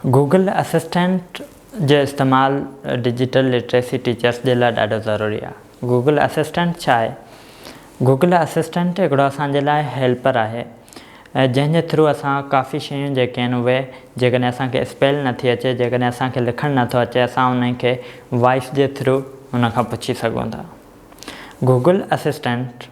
Google assistant जो इस्तेमालु digital literacy teachers जे लाइ ॾाढो ज़रूरी आहे। गूगल असिस्टेंट छा आहे? गूगल असिस्टेंट हिकिड़ो असांजे लाइ हेल्पर आहे जंहिंजे थ्रू असां काफ़ी शयूं जेके आहिनि उहे जेकॾहिं असांखे स्पेल नथी अचे, जेकॾहिं असांखे लिखणु नथो अचे, असां उन खे वॉइस जे थ्रू उन खां पुछी सघूं था। गूगल असिस्टेंट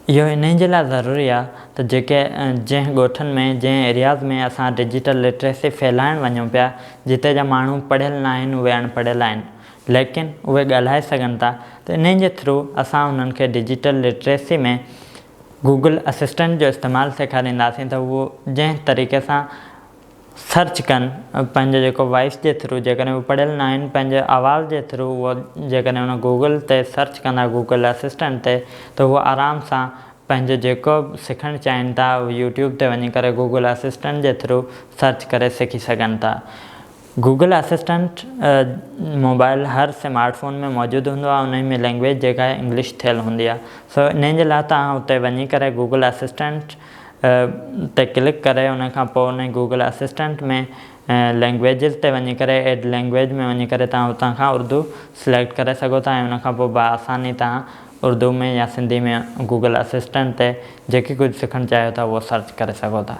इहो इन जे लाइ ज़रूरी आहे त जंहिं ॻोठनि में, जंहिं एरियाज़ में असां डिजिटल लिटरेसी फैलाइण वञूं पिया, जिते जा माण्हू पढ़ियल न आहिनि, उहे अनपढ़ियल आहिनि, लेकिन उहे ॻाल्हाए सघनि था, त इन जे थ्रू असां उन्हनि खे डिजिटल लिटरेसी में गूगल असिस्टेंट जो इस्तेमालु सेखारींदासीं त उहो जंहिं तरीक़े सां सर्च कनि पंहिंजो जेको वॉइस जे थ्रू, जेकॾहिं उहे पढ़ियल न आहिनि, पंहिंजे आवाज़ जे थ्रू उहो जेकॾहिं उन गूगल ते सर्च कंदा, गूगल असिस्टेंट ते, त उहो आराम सां पंहिंजो जेको बि सिखणु चाहिनि था उहो यूट्यूब ते वञी करे गूगल असिस्टेंट जे थ्रू सर्च करे सिखी सघनि था। गूगल असिस्टेंट मोबाइल हर स्मार्टफोन में मौजूदु हूंदो आहे, उन में लैंग्वेज जेका आहे इंग्लिश थियल हूंदी आहे। सो इन जे लाइ तव्हां उते वञी करे गूगल असिस्टेंट ते क्लिक करे उन खां पोइ उन गूगल असिस्टेंट में लैंग्वेजिस ते वञी करे एड लैंग्वेज में वञी करे तव्हां उतां खां उर्दू सिलेक्ट करे सघो था ऐं उन खां पोइ बआसानी तव्हां उर्दू में या सिंधी में गूगल असिस्टेंट ते जेकी कुझु सिखणु चाहियो था उहो सर्च करे सघो था।